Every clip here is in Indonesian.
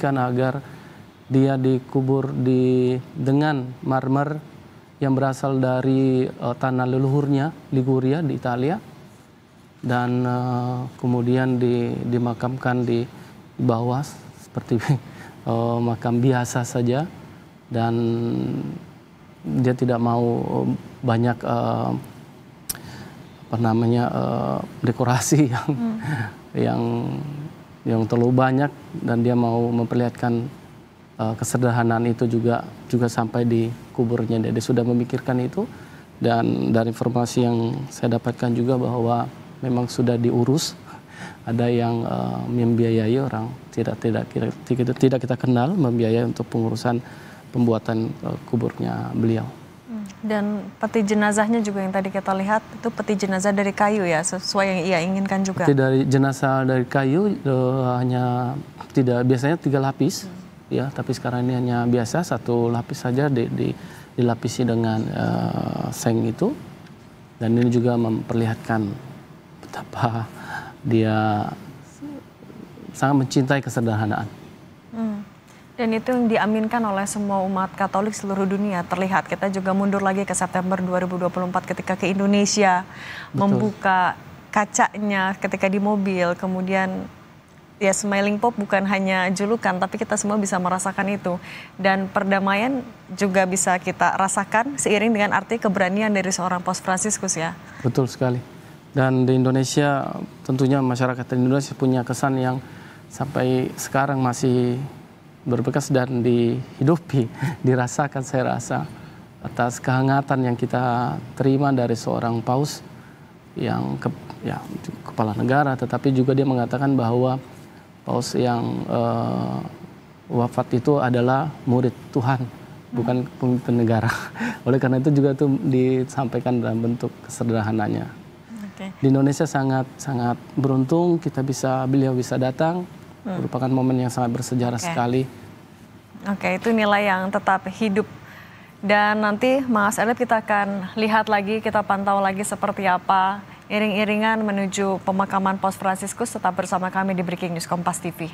menginginkan agar dia dikubur dengan marmer yang berasal dari tanah leluhurnya Liguria di Italia, dan kemudian dimakamkan di bawah seperti makam biasa saja, dan dia tidak mau banyak dekorasi yang terlalu banyak, dan dia mau memperlihatkan kesederhanaan itu juga sampai di kuburnya. Dia sudah memikirkan itu, dan dari informasi yang saya dapatkan juga bahwa memang sudah diurus. Ada yang membiayai, orang tidak kita kenal, membiayai untuk pengurusan pembuatan kuburnya beliau. Dan peti jenazahnya juga yang tadi kita lihat itu peti jenazah dari kayu ya, sesuai yang ia inginkan juga. Peti dari jenazah dari kayu hanya biasanya 3 lapis ya, tapi sekarang ini hanya biasa 1 lapis saja, dilapisi dengan seng itu, dan ini juga memperlihatkan betapa dia sangat mencintai kesederhanaan. Dan itu yang diaminkan oleh semua umat Katolik seluruh dunia. Terlihat kita juga mundur lagi ke September 2024 ketika ke Indonesia. Betul. Membuka kacanya ketika di mobil, kemudian ya Smiling Pope bukan hanya julukan, tapi kita semua bisa merasakan itu. Dan perdamaian juga bisa kita rasakan seiring dengan arti keberanian dari seorang Paus Fransiskus ya. Betul sekali. Dan di Indonesia tentunya masyarakat Indonesia punya kesan yang sampai sekarang masih berbekas dan dihidupi, dirasakan saya rasa, atas kehangatan yang kita terima dari seorang paus yang kepala negara, tetapi juga dia mengatakan bahwa paus yang wafat itu adalah murid Tuhan, bukan pemimpin negara. Oleh karena itu juga itu disampaikan dalam bentuk kesederhananya. Di Indonesia sangat beruntung beliau bisa datang. Merupakan momen yang sangat bersejarah sekali. Oke, itu nilai yang tetap hidup. Dan nanti Mas Elliot kita akan lihat lagi, kita pantau lagi seperti apa iring-iringan menuju pemakaman Paus Fransiskus. Tetap bersama kami di Breaking News Kompas TV.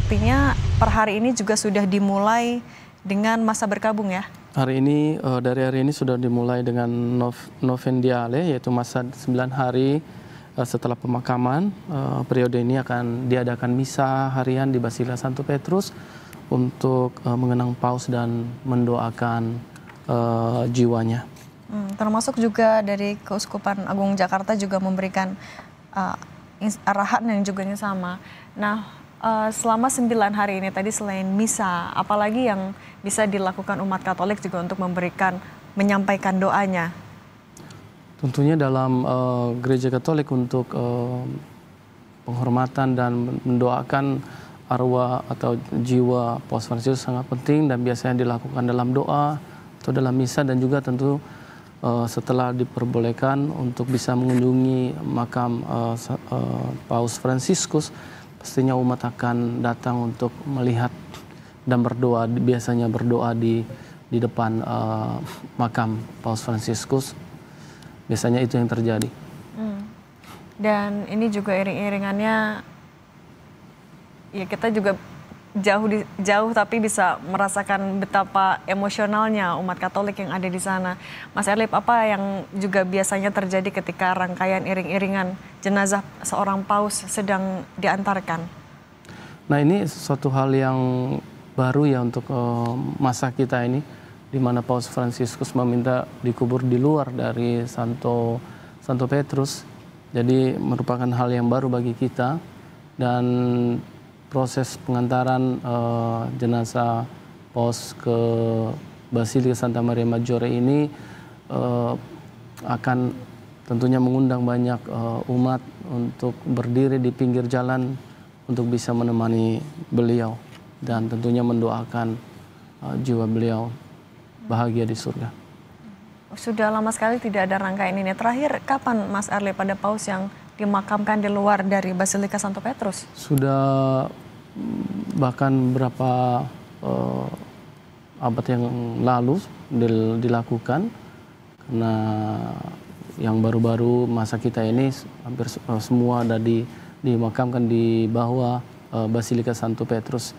Artinya per hari ini juga sudah dimulai dengan masa berkabung ya? Hari ini, dari hari ini sudah dimulai dengan Novendiale, yaitu masa 9 hari setelah pemakaman. Periode ini akan diadakan misa harian di Basilika Santo Petrus untuk mengenang Paus dan mendoakan jiwanya. Termasuk juga dari Keuskupan Agung Jakarta juga memberikan arahan yang juga sama. Nah, selama 9 hari ini tadi selain misa, apalagi yang bisa dilakukan umat Katolik juga untuk menyampaikan doanya? Tentunya dalam Gereja Katolik untuk penghormatan dan mendoakan arwah atau jiwa Paus Fransiskus sangat penting dan biasanya dilakukan dalam doa atau dalam misa, dan juga tentu setelah diperbolehkan untuk bisa mengunjungi makam Paus Fransiskus, pastinya umat akan datang untuk melihat dan berdoa, biasanya berdoa di depan makam Paus Fransiskus. Biasanya itu yang terjadi. Dan ini juga iring-iringannya, ya kita juga jauh tapi bisa merasakan betapa emosionalnya umat Katolik yang ada di sana. Mas Erlip, apa yang juga biasanya terjadi ketika rangkaian iring-iringan jenazah seorang paus sedang diantarkan? Nah, ini suatu hal yang baru ya untuk masa kita ini, di mana Paus Fransiskus meminta dikubur di luar dari Santo Petrus. Jadi merupakan hal yang baru bagi kita, dan proses pengantaran jenazah Paus ke Basilika Santa Maria Maggiore ini akan tentunya mengundang banyak umat untuk berdiri di pinggir jalan untuk bisa menemani beliau dan tentunya mendoakan jiwa beliau bahagia di surga. Sudah lama sekali tidak ada rangkaian ini. Terakhir kapan Mas Erlip pada Paus yang dimakamkan di luar dari Basilika Santo Petrus? Sudah bahkan berapa abad yang lalu dilakukan, karena yang baru-baru masa kita ini hampir semua ada dimakamkan di bawah Basilika Santo Petrus.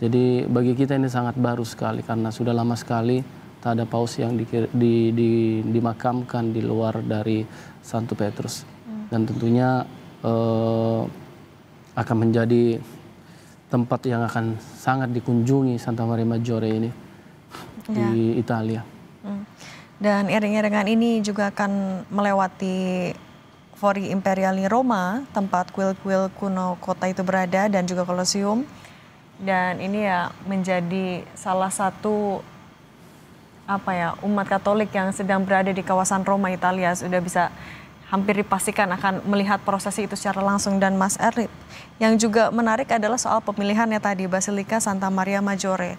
Jadi bagi kita ini sangat baru sekali karena sudah lama sekali tak ada paus yang dimakamkan di luar dari Santo Petrus. Dan tentunya akan menjadi tempat yang akan sangat dikunjungi Santa Maria Maggiore ini di Italia. Dan iring-iringan ini juga akan melewati Fori Imperiali Roma, tempat kuil-kuil kuno kota itu berada, dan juga Kolosium. Dan ini ya menjadi salah satu umat Katolik yang sedang berada di kawasan Roma, Italia, sudah bisa hampir dipastikan akan melihat prosesi itu secara langsung. Dan Mas Erlip, yang juga menarik adalah soal pemilihannya tadi, Basilika Santa Maria Maggiore.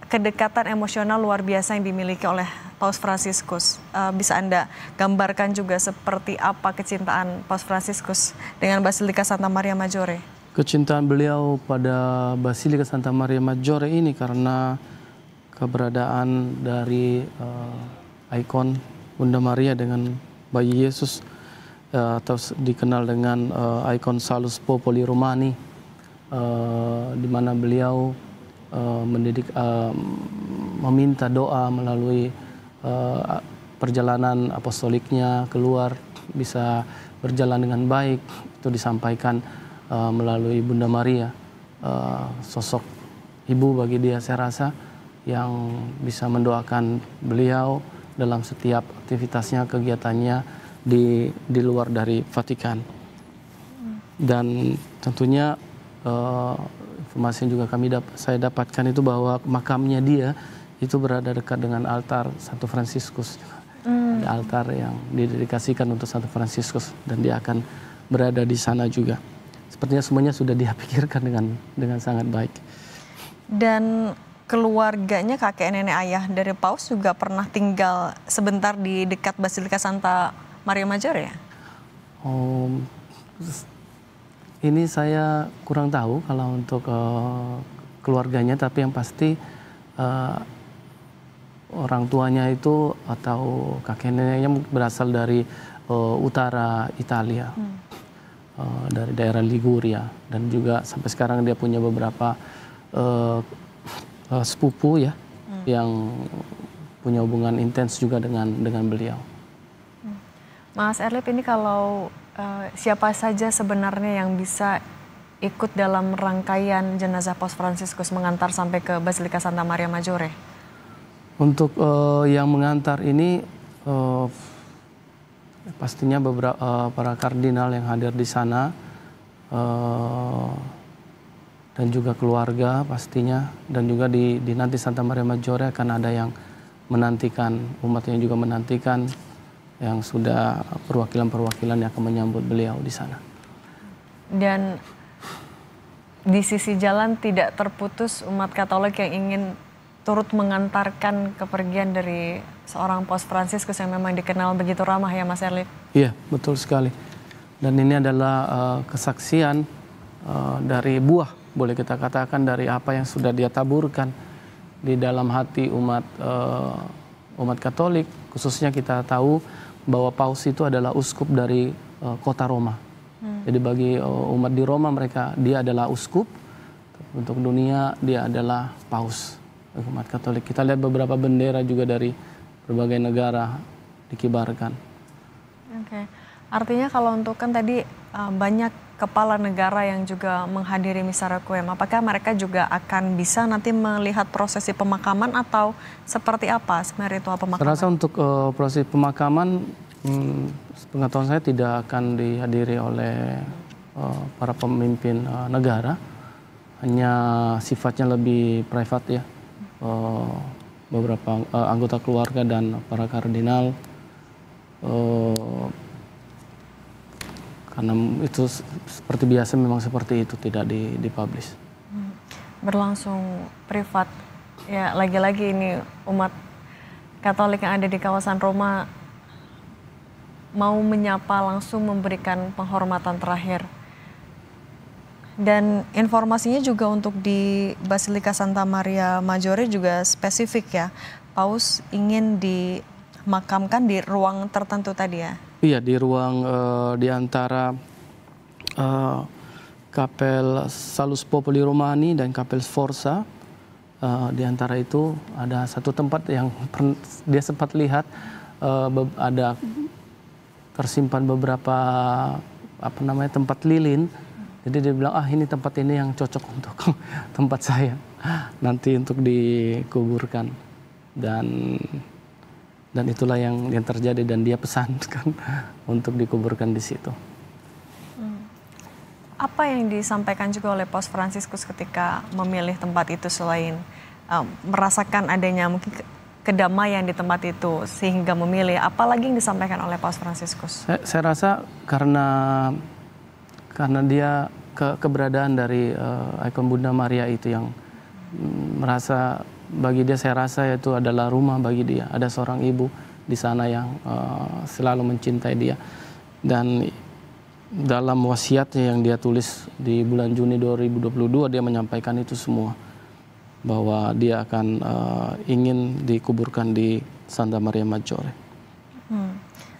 Kedekatan emosional luar biasa yang dimiliki oleh Paus Fransiskus. Bisa Anda gambarkan juga seperti apa kecintaan Paus Fransiskus dengan Basilika Santa Maria Maggiore? Kecintaan beliau pada Basilika Santa Maria Maggiore ini karena keberadaan dari ikon Bunda Maria dengan Bayi Yesus, atau dikenal dengan ikon Salus Populi Romani, di mana beliau meminta doa melalui perjalanan apostoliknya keluar bisa berjalan dengan baik. Itu disampaikan melalui Bunda Maria, sosok ibu bagi dia, saya rasa, yang bisa mendoakan beliau dalam setiap aktivitasnya, kegiatannya di luar dari Vatikan. Dan tentunya informasi yang juga saya dapatkan itu bahwa makamnya dia itu berada dekat dengan altar Santo Fransiskus. Ada altar yang didedikasikan untuk Santo Fransiskus dan dia akan berada di sana juga. sepertinya semuanya sudah dia pikirkan dengan sangat baik. Dan keluarganya, kakek nenek ayah dari Paus juga pernah tinggal sebentar di dekat Basilika Santa Maria Maggiore ya? Ini saya kurang tahu kalau untuk keluarganya, tapi yang pasti orang tuanya itu atau kakek neneknya berasal dari utara Italia, dari daerah Liguria, dan juga sampai sekarang dia punya beberapa sepupu ya, yang punya hubungan intens juga dengan beliau. Mas Erlip, ini kalau siapa saja sebenarnya yang bisa ikut dalam rangkaian jenazah Paus Fransiskus mengantar sampai ke Basilika Santa Maria Maggiore? Untuk yang mengantar ini pastinya beberapa para kardinal yang hadir di sana, dan juga keluarga pastinya, dan juga di nanti Santa Maria Maggiore akan ada yang menantikan, umatnya juga menantikan, yang sudah perwakilan-perwakilan yang akan menyambut beliau di sana. Dan di sisi jalan tidak terputus umat Katolik yang ingin turut mengantarkan kepergian dari seorang Paus Fransiskus yang memang dikenal begitu ramah ya Mas Erlip? Iya, betul sekali. Dan ini adalah kesaksian dari buah, boleh kita katakan, dari apa yang sudah dia taburkan di dalam hati umat Katolik. Khususnya kita tahu bahwa Paus itu adalah uskup dari kota Roma. Jadi bagi umat di Roma, dia adalah uskup. Untuk dunia dia adalah Paus, umat Katolik. Kita lihat beberapa bendera juga dari berbagai negara dikibarkan. Oke. Artinya kalau untuk kan tadi banyak kepala negara yang juga menghadiri misa requiem, apakah mereka juga akan bisa nanti melihat prosesi pemakaman atau seperti apa sebenarnya ritual pemakaman? Saya rasa untuk prosesi pemakaman, pengetahuan saya tidak akan dihadiri oleh para pemimpin negara, hanya sifatnya lebih private ya, beberapa anggota keluarga dan para kardinal. Karena itu seperti biasa, memang seperti itu, tidak dipublish. Berlangsung privat. Ya, lagi-lagi ini umat Katolik yang ada di kawasan Roma mau menyapa langsung, memberikan penghormatan terakhir. Dan informasinya juga untuk di Basilika Santa Maria Maggiore juga spesifik ya. Paus ingin dimakamkan di ruang tertentu tadi ya? Iya, di ruang di antara Kapel Salus Populi Romani dan Kapel Sforza. Di antara itu ada satu tempat yang dia sempat lihat, ada tersimpan beberapa tempat lilin. Jadi dia bilang, ini tempat ini yang cocok untuk tempat saya nanti untuk dikuburkan. Dan itulah yang terjadi, dan dia pesankan untuk dikuburkan di situ. Apa yang disampaikan juga oleh Paus Fransiskus ketika memilih tempat itu selain merasakan adanya mungkin kedamaian di tempat itu sehingga memilih, apalagi yang disampaikan oleh Paus Fransiskus? Saya rasa karena dia keberadaan dari ikon Bunda Maria itu yang merasa, bagi dia saya rasa itu adalah rumah bagi dia. Ada seorang ibu di sana yang selalu mencintai dia. Dan dalam wasiatnya yang dia tulis di bulan Juni 2022, dia menyampaikan itu semua. Bahwa dia akan ingin dikuburkan di Santa Maria Maggiore.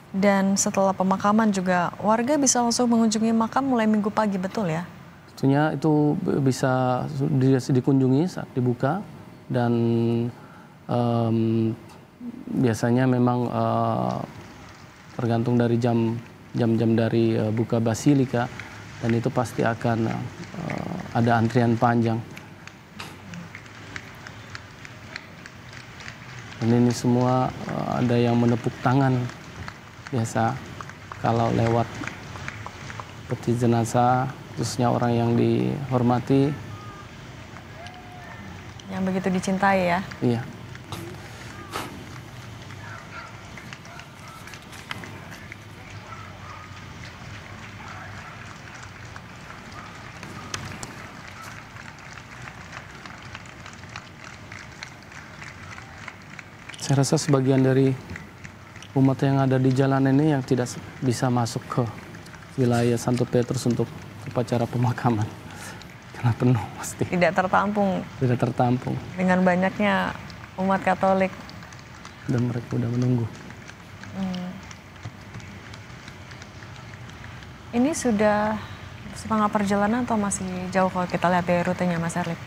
Dan setelah pemakaman juga warga bisa langsung mengunjungi makam mulai Minggu pagi, betul ya? Tentunya itu bisa dikunjungi saat dibuka. Dan biasanya memang tergantung dari jam-jam dari buka basilika, dan itu pasti akan ada antrian panjang. Dan ini semua ada yang menepuk tangan biasa kalau lewat peti jenazah, khususnya orang yang dihormati, yang begitu dicintai ya. Iya. Saya rasa sebagian dari umat yang ada di jalan ini yang tidak bisa masuk ke wilayah Santo Petrus untuk upacara pemakaman. Karena penuh pasti. Tidak tertampung. Tidak tertampung. Dengan banyaknya umat Katolik. Dan mereka udah menunggu. Ini sudah setengah perjalanan atau masih jauh kalau kita lihat dari rutenya, Mas Erlip?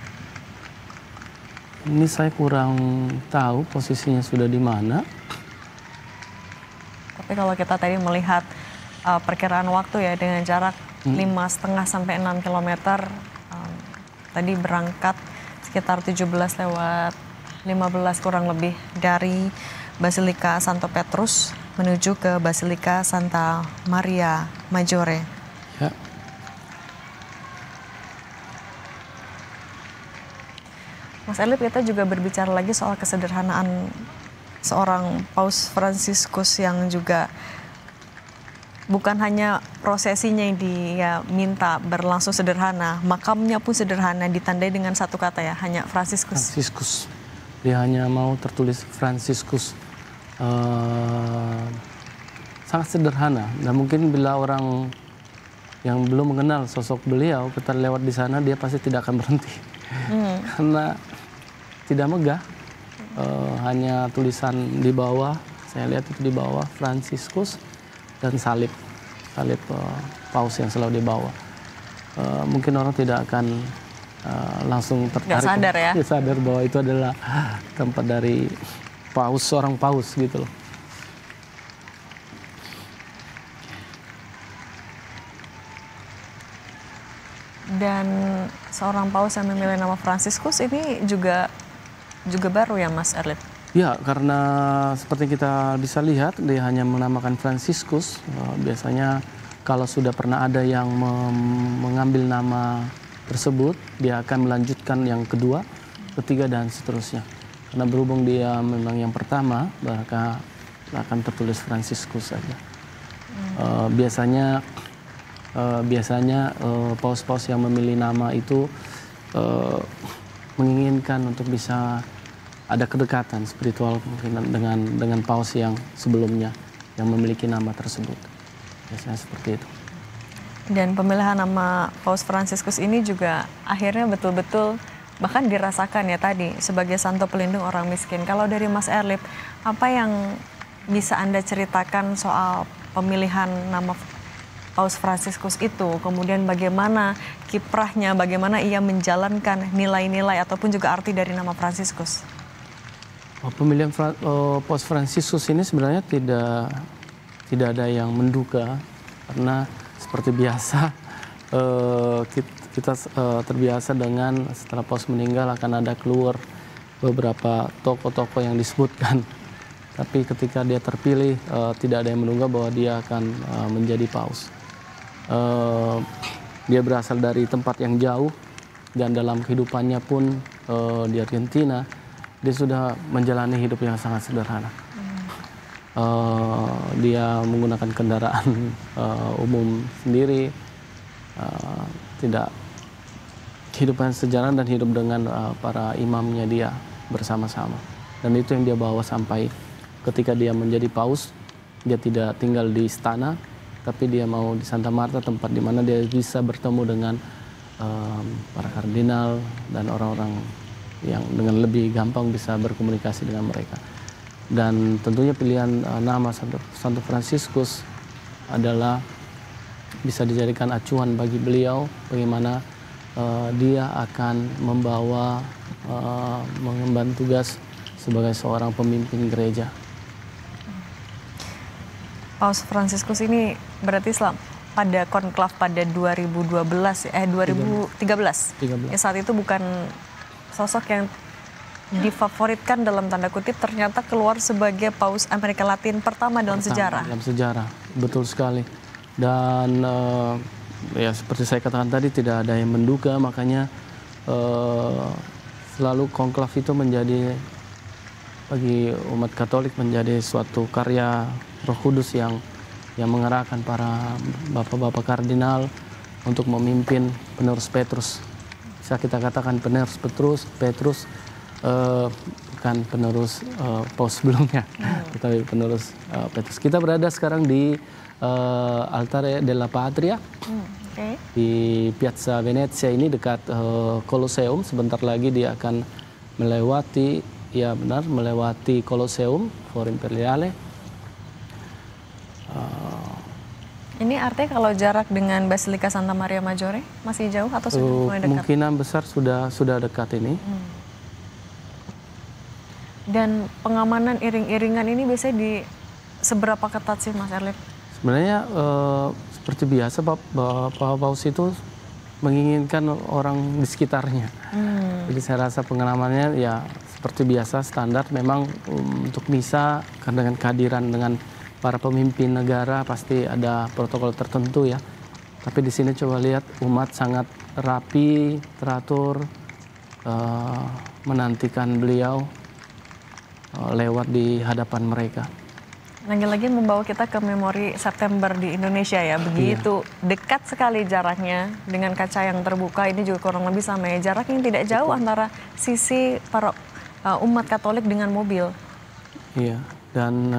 Ini saya kurang tahu posisinya sudah di mana. Tapi kalau kita tadi melihat perkiraan waktu ya dengan jarak 5,5 sampai 6 km, tadi berangkat sekitar 17:15 kurang lebih dari Basilika Santo Petrus menuju ke Basilika Santa Maria Maggiore. Ya. Mas Erlip, kita juga berbicara lagi soal kesederhanaan seorang Paus Fransiskus yang juga bukan hanya prosesinya yang dia minta berlangsung sederhana, makamnya pun sederhana, ditandai dengan satu kata ya, hanya Fransiskus. Fransiskus. Dia hanya mau tertulis Fransiskus. Sangat sederhana. Dan mungkin bila orang yang belum mengenal sosok beliau, kita lewat di sana, dia pasti tidak akan berhenti. Karena tidak megah. Hanya tulisan di bawah, saya lihat itu di bawah, Fransiskus, dan salib paus yang selalu dibawa. Mungkin orang tidak akan langsung tertarik. Nggak sadar ya? Sadar bahwa itu adalah tempat dari paus, seorang paus gitu loh. Dan seorang paus yang memilih nama Fransiskus ini juga baru ya, Mas Erlip? Ya, karena seperti kita bisa lihat, dia hanya menamakan Fransiskus. Biasanya kalau sudah pernah ada yang mengambil nama tersebut, dia akan melanjutkan yang kedua, ketiga, dan seterusnya. Karena berhubung dia memang yang pertama, maka akan tertulis Fransiskus saja. Biasanya paus-paus yang memilih nama itu menginginkan untuk bisa ada kedekatan spiritual dengan paus yang sebelumnya yang memiliki nama tersebut. Biasanya seperti itu. Dan pemilihan nama Paus Fransiskus ini juga akhirnya betul-betul bahkan dirasakan ya tadi sebagai santo pelindung orang miskin. Kalau dari Mas Erlip, apa yang bisa Anda ceritakan soal pemilihan nama Paus Fransiskus itu, kemudian bagaimana kiprahnya, bagaimana ia menjalankan nilai-nilai ataupun juga arti dari nama Fransiskus? Pemilihan Paus Fransiskus ini sebenarnya tidak ada yang menduga, karena seperti biasa kita terbiasa dengan setelah paus meninggal akan ada keluar beberapa tokoh-tokoh yang disebutkan. Tapi ketika dia terpilih tidak ada yang menduga bahwa dia akan menjadi paus. Dia berasal dari tempat yang jauh dan dalam kehidupannya pun di Argentina dia sudah menjalani hidup yang sangat sederhana. Dia menggunakan kendaraan umum sendiri, tidak kehidupan sejalan dan hidup dengan para imamnya dia bersama-sama. Dan itu yang dia bawa sampai ketika dia menjadi paus. Dia tidak tinggal di istana, tapi dia mau di Santa Marta, tempat di mana dia bisa bertemu dengan para kardinal dan orang-orang yang dengan lebih gampang bisa berkomunikasi dengan mereka. Dan tentunya pilihan nama Santo Fransiskus adalah bisa dijadikan acuan bagi beliau bagaimana dia akan membawa mengemban tugas sebagai seorang pemimpin gereja. Paus Fransiskus ini berarti pada konklav pada 2013. Ya, saat itu bukan sosok yang difavoritkan dalam tanda kutip, ternyata keluar sebagai Paus Amerika Latin pertama dalam sejarah. Dalam sejarah, betul sekali. Dan ya seperti saya katakan tadi, tidak ada yang menduga, makanya selalu konklav itu menjadi bagi umat Katolik menjadi suatu karya Roh Kudus yang mengerahkan para bapak-bapak kardinal untuk memimpin penerus Petrus. Bisa kita katakan penerus Petrus bukan penerus paus sebelumnya, tetapi penerus Petrus. Kita berada sekarang di Altare della Patria, di Piazza Venezia ini dekat Colosseum. Sebentar lagi dia akan melewati, ya benar, melewati Colosseum, Forum Imperiale. Ini artinya kalau jarak dengan Basilika Santa Maria Maggiore masih jauh atau sudah mulai dekat? Kemungkinan besar sudah dekat ini. Dan pengamanan iring-iringan ini biasanya di seberapa ketat sih Mas Erlip? Sebenarnya seperti biasa Pak Paus itu menginginkan orang di sekitarnya. Jadi saya rasa pengalamannya ya seperti biasa standar. Memang untuk misa dengan kehadiran dengan para pemimpin negara pasti ada protokol tertentu ya. Tapi di sini coba lihat umat sangat rapi, teratur, menantikan beliau lewat di hadapan mereka. Lagi-lagi membawa kita ke memori September di Indonesia ya. Begitu dekat sekali jaraknya dengan kaca yang terbuka. Ini juga kurang lebih sama ya. Jarak yang tidak jauh antara sisi para umat Katolik dengan mobil. Iya, dan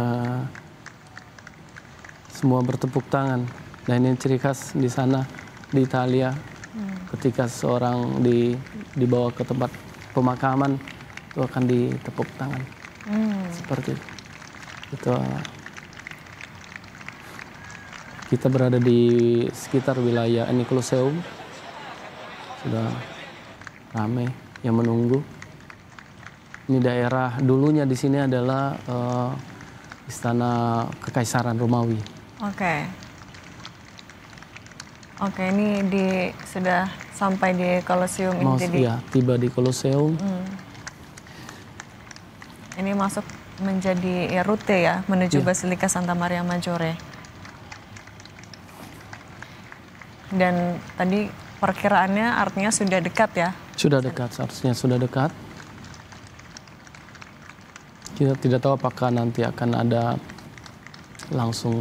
semua bertepuk tangan. Dan ini ciri khas di sana, di Italia. Ketika seorang dibawa ke tempat pemakaman, itu akan ditepuk tangan. Seperti itu. Kita berada di sekitar wilayah ini Colosseum. Sudah ramai yang menunggu. Ini daerah dulunya di sini adalah istana Kekaisaran Romawi. Oke, ini sudah sampai di Colosseum ini. Jadi ya, tiba di Colosseum. Ini masuk menjadi rute ya menuju Basilika Santa Maria Maggiore. Dan tadi perkiraannya artinya sudah dekat ya? Sudah dekat, seharusnya sudah dekat. Kita tidak tahu apakah nanti akan ada langsung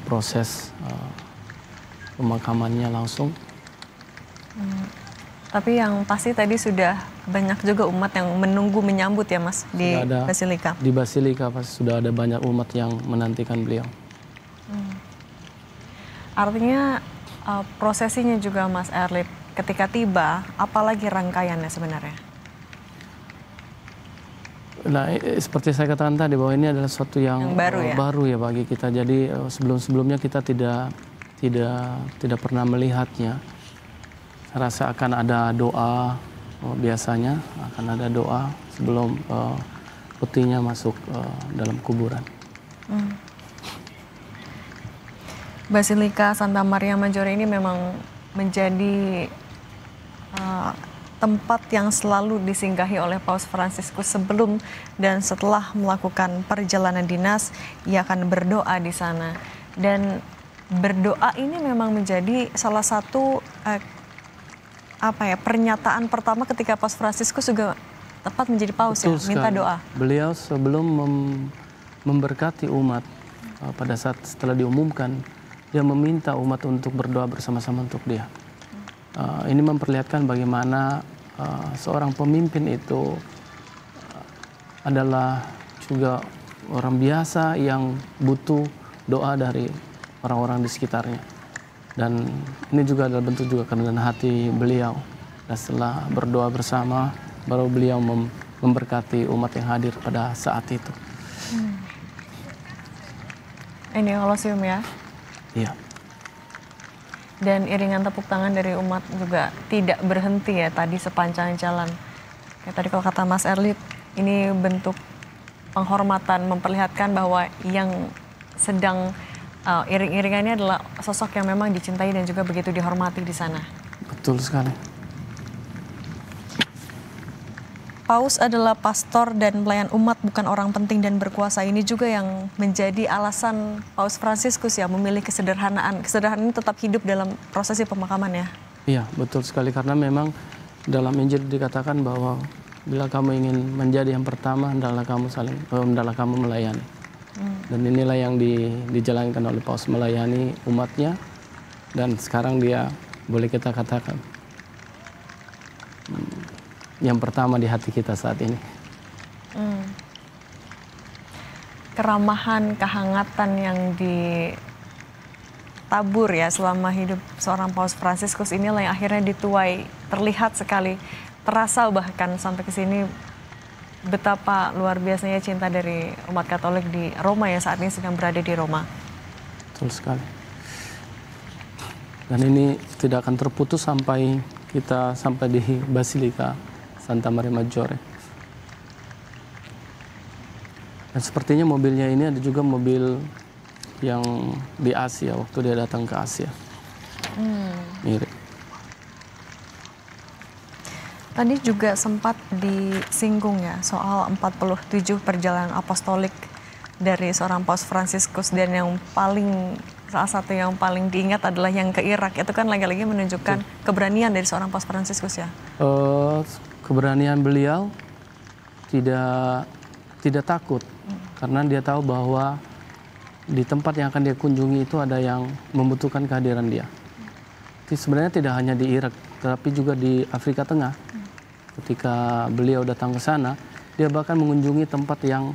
proses pemakamannya langsung. Tapi yang pasti tadi sudah banyak juga umat yang menunggu menyambut ya Mas di Basilika. Di Basilika pasti sudah ada banyak umat yang menantikan beliau. Artinya prosesinya juga Mas Erlip ketika tiba, apalagi rangkaiannya sebenarnya? Nah, seperti saya katakan tadi bahwa ini adalah sesuatu yang baru ya bagi kita. Jadi sebelum-sebelumnya kita tidak pernah melihatnya. Saya rasa akan ada doa, biasanya akan ada doa sebelum petinya masuk dalam kuburan. Basilika Santa Maria Maggiore ini memang menjadi tempat yang selalu disinggahi oleh Paus Fransiskus sebelum dan setelah melakukan perjalanan dinas. Ia akan berdoa di sana, dan berdoa ini memang menjadi salah satu pernyataan pertama ketika Paus Fransiskus juga tepat menjadi paus ya, minta doa. Beliau sebelum memberkati umat pada saat setelah diumumkan, dia meminta umat untuk berdoa bersama-sama untuk dia. Ini memperlihatkan bagaimana seorang pemimpin itu adalah juga orang biasa yang butuh doa dari orang-orang di sekitarnya. Dan ini juga adalah bentuk juga kerendahan hati beliau. Dan setelah berdoa bersama, baru beliau memberkati umat yang hadir pada saat itu. Ini Colosseum ya? Iya. Dan iringan tepuk tangan dari umat juga tidak berhenti ya tadi sepanjang jalan. Ya, tadi kalau kata Mas Erlip, ini bentuk penghormatan, memperlihatkan bahwa yang sedang iring-iringannya adalah sosok yang memang dicintai dan juga begitu dihormati di sana. Betul sekali. Paus adalah pastor dan pelayan umat, bukan orang penting dan berkuasa. Ini juga yang menjadi alasan Paus Fransiskus ya memilih kesederhanaan. Kesederhanaan ini tetap hidup dalam prosesi pemakaman ya. Iya, betul sekali, karena memang dalam Injil dikatakan bahwa bila kamu ingin menjadi yang pertama, hendaklah kamu melayani. Dan inilah yang dijalankan oleh Paus, melayani umatnya. Dan sekarang dia boleh kita katakan yang pertama di hati kita saat ini. Keramahan, kehangatan yang ditabur ya selama hidup seorang Paus Fransiskus inilah yang akhirnya dituai, terlihat sekali, terasa bahkan sampai ke sini betapa luar biasanya cinta dari umat Katolik di Roma ya, saat ini sedang berada di Roma. Betul sekali. Dan ini tidak akan terputus sampai kita sampai di Basilika Santa Maria Maggiore. Dan sepertinya mobilnya ini ada juga mobil yang di Asia, waktu dia datang ke Asia. Mirip. Tadi juga sempat disinggung ya soal 47 perjalanan apostolik dari seorang Paus Fransiskus, dan yang salah satu yang paling diingat adalah yang ke Irak. Itu kan lagi-lagi menunjukkan keberanian dari seorang Paus Fransiskus ya. Keberanian beliau tidak takut, karena dia tahu bahwa di tempat yang akan dia kunjungi itu ada yang membutuhkan kehadiran dia. Sebenarnya tidak hanya di Irak, tetapi juga di Afrika Tengah. Ketika beliau datang ke sana, dia bahkan mengunjungi tempat yang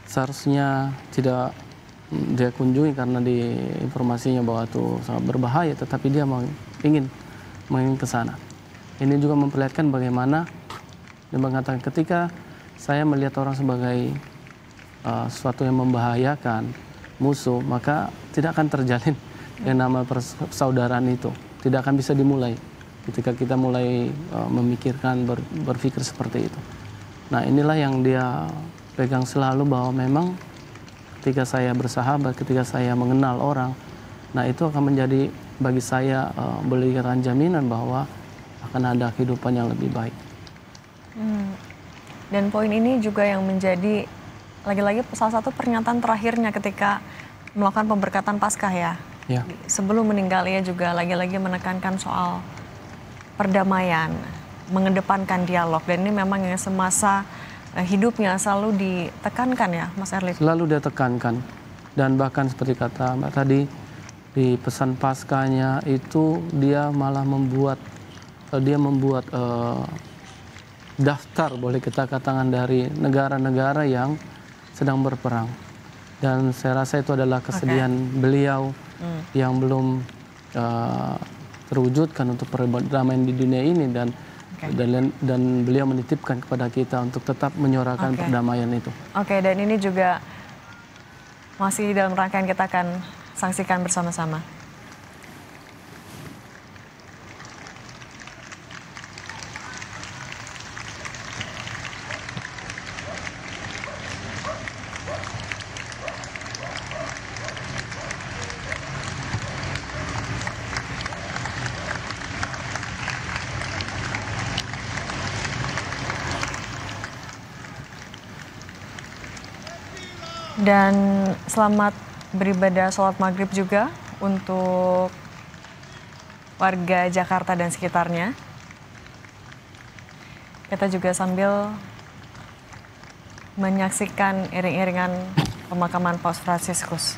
seharusnya tidak dia kunjungi karena di informasinya bahwa itu sangat berbahaya, tetapi dia ingin ke sana. Ini juga memperlihatkan bagaimana dia mengatakan, ketika saya melihat orang sebagai sesuatu yang membahayakan, musuh, maka tidak akan terjalin yang nama persaudaraan itu. Tidak akan bisa dimulai ketika kita mulai memikirkan, berpikir seperti itu. Nah, inilah yang dia pegang selalu, bahwa memang ketika saya bersahabat, ketika saya mengenal orang, nah itu akan menjadi bagi saya berikan jaminan bahwa akan ada kehidupan yang lebih baik. Dan poin ini juga yang menjadi lagi-lagi salah satu pernyataan terakhirnya ketika melakukan pemberkatan Paskah ya. Sebelum meninggal ia juga lagi-lagi menekankan soal perdamaian, mengedepankan dialog, dan ini memang yang semasa hidupnya selalu ditekankan ya, Mas Erlif. Selalu dia tekankan, dan bahkan seperti kata Mbak tadi, di pesan Paskahnya itu dia malah membuat daftar, boleh kita katakan, dari negara-negara yang sedang berperang. Dan saya rasa itu adalah kesedihan beliau yang belum terwujudkan untuk perdamaian di dunia ini, dan beliau menitipkan kepada kita untuk tetap menyuarakan perdamaian itu. Dan ini juga masih dalam rangkaian kita akan saksikan bersama-sama. Dan selamat beribadah sholat maghrib juga untuk warga Jakarta dan sekitarnya. Kita juga sambil menyaksikan iring-iringan pemakaman Paus Fransiskus.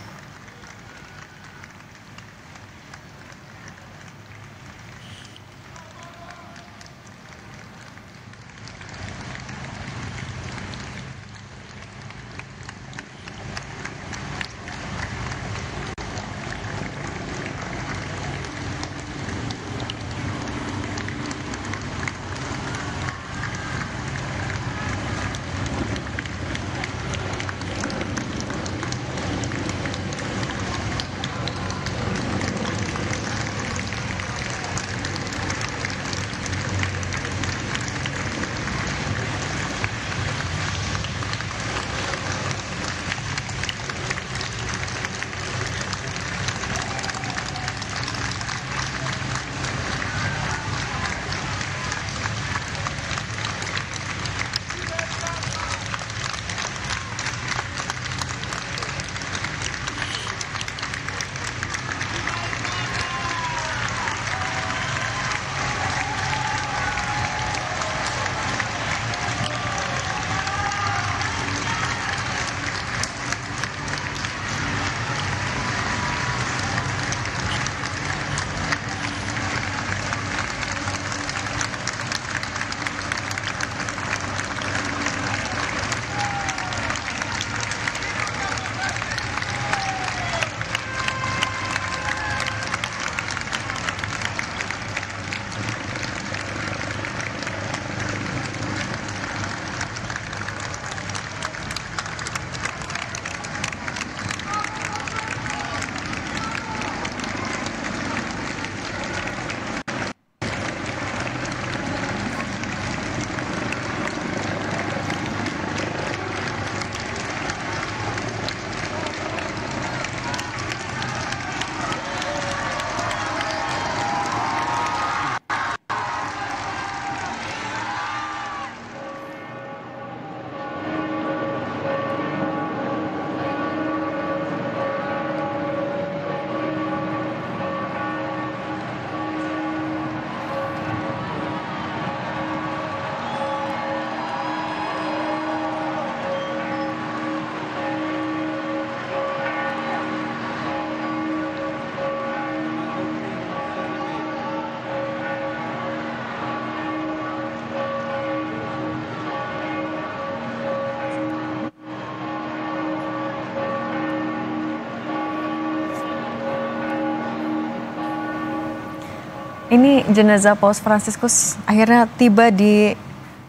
Ini jenazah Paus Fransiskus akhirnya tiba di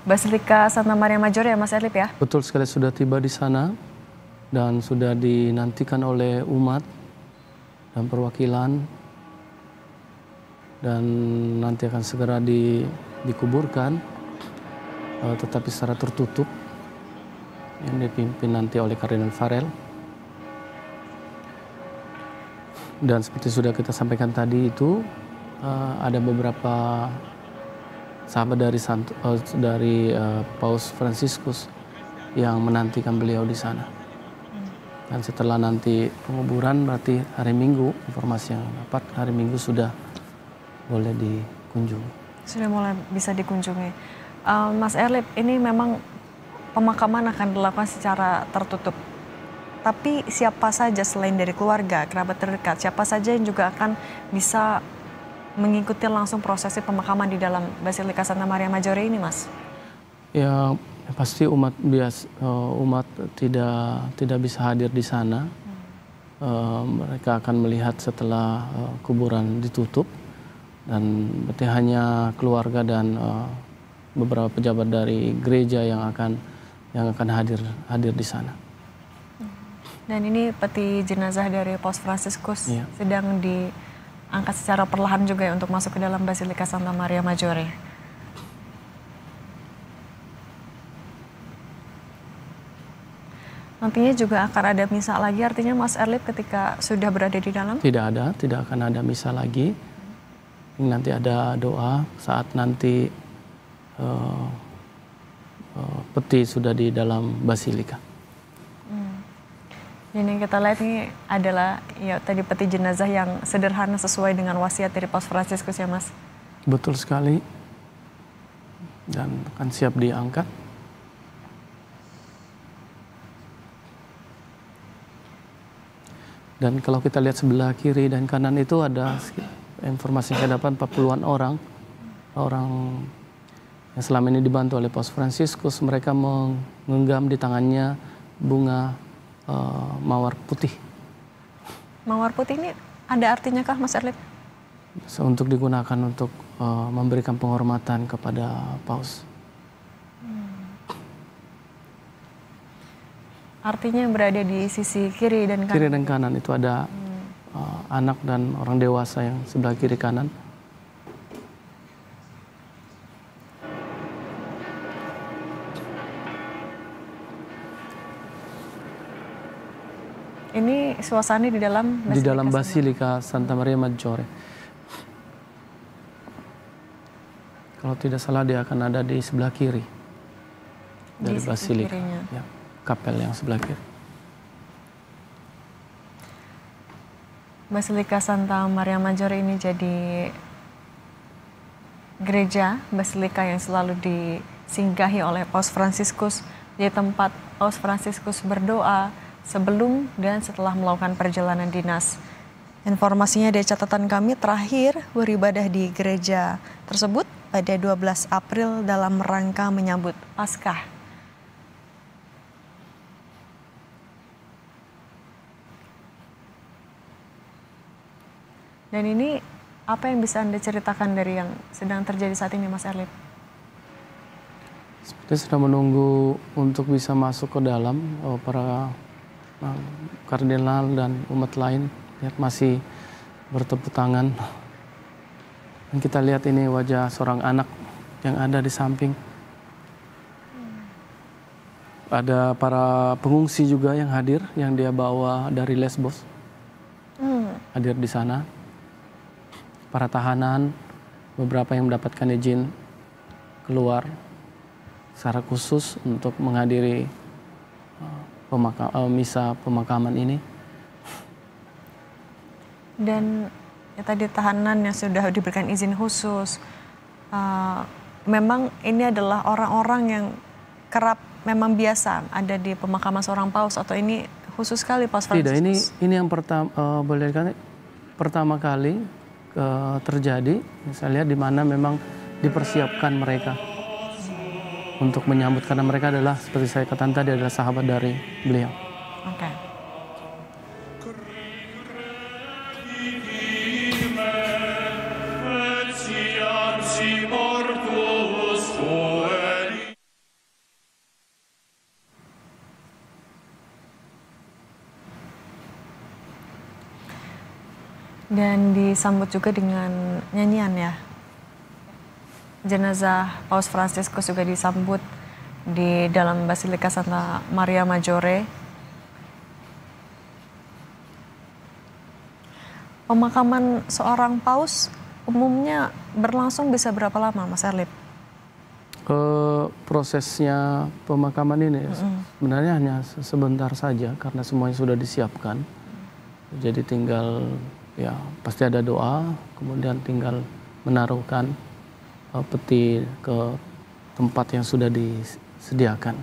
Basilika Santa Maria Maggiore ya Mas Erlip ya? Betul sekali, sudah tiba di sana dan sudah dinantikan oleh umat dan perwakilan, dan nanti akan segera dikuburkan, tetapi secara tertutup, yang dipimpin nanti oleh Kardinal Farel. Dan seperti sudah kita sampaikan tadi itu, ada beberapa sahabat dari Paus Fransiskus yang menantikan beliau di sana. Dan setelah nanti penguburan, berarti hari Minggu, informasi yang dapat hari Minggu sudah boleh dikunjungi. Sudah mulai bisa dikunjungi. Mas Erlip, ini memang pemakaman akan dilakukan secara tertutup. Tapi siapa saja selain dari keluarga, kerabat terdekat, siapa saja yang juga akan bisa mengikuti langsung prosesi pemakaman di dalam Basilika Santa Maria Maggiore ini, Mas? Ya, pasti umat tidak bisa hadir di sana. Mereka akan melihat setelah kuburan ditutup, dan berarti hanya keluarga dan beberapa pejabat dari gereja yang akan hadir di sana. Dan ini peti jenazah dari Paus Fransiskus sedang diangkat secara perlahan juga ya untuk masuk ke dalam Basilika Santa Maria Maggiore. Nantinya juga akan ada misa lagi, artinya Mas Erlip ketika sudah berada di dalam? Tidak akan ada misa lagi. Nanti ada doa saat nanti peti sudah di dalam Basilika. Dan yang kita lihat ini adalah ya tadi peti jenazah yang sederhana sesuai dengan wasiat dari Paus Fransiskus ya Mas? Betul sekali. Dan akan siap diangkat. Dan kalau kita lihat sebelah kiri dan kanan itu ada informasi yang saya dapat 40-an orang yang selama ini dibantu oleh Paus Fransiskus. Mereka menggenggam di tangannya bunga mawar putih. Mawar putih ini ada artinya kah Mas Erlip? Untuk digunakan untuk memberikan penghormatan kepada Paus. Artinya berada di sisi kiri dan kanan? Kiri dan kanan itu ada anak dan orang dewasa yang sebelah kiri kanan. Ini suasana di dalam Basilika, di dalam Basilika Santa Maria Maggiore. Kalau tidak salah dia akan ada di sebelah kiri dari Basilika, ya, kapel yang sebelah kiri. Basilika Santa Maria Maggiore ini jadi gereja Basilika yang selalu disinggahi oleh Paus Fransiskus, jadi tempat Paus Fransiskus berdoa sebelum dan setelah melakukan perjalanan dinas. Informasinya dari catatan kami terakhir beribadah di gereja tersebut pada 12 April dalam rangka menyambut Paskah. Dan ini apa yang bisa Anda ceritakan dari yang sedang terjadi saat ini Mas Erlip? Seperti sedang menunggu untuk bisa masuk ke dalam, para kardinal dan umat lain masih bertepuk tangan. Dan kita lihat ini wajah seorang anak yang ada di samping. Ada para pengungsi juga yang hadir, yang dia bawa dari Lesbos. Hadir di sana. Para tahanan, beberapa yang mendapatkan izin keluar secara khusus untuk menghadiri misa pemakaman ini. Dan ya tadi tahanan yang sudah diberikan izin khusus, memang ini adalah orang-orang yang kerap memang biasa ada di pemakaman seorang paus, atau ini khusus sekali Paus Fransiskus? Tidak, ini yang pertama kali terjadi, misalnya di mana memang dipersiapkan mereka untuk menyambut, karena mereka adalah seperti saya katakan tadi adalah sahabat dari beliau. Oke. Dan disambut juga dengan nyanyian ya. Jenazah Paus Fransiskus juga disambut di dalam Basilika Santa Maria Maggiore. Pemakaman seorang paus umumnya berlangsung bisa berapa lama, Mas Erlip? Prosesnya pemakaman ini sebenarnya hanya sebentar saja karena semuanya sudah disiapkan. Jadi tinggal ya pasti ada doa, kemudian tinggal menaruhkan peti ke tempat yang sudah disediakan.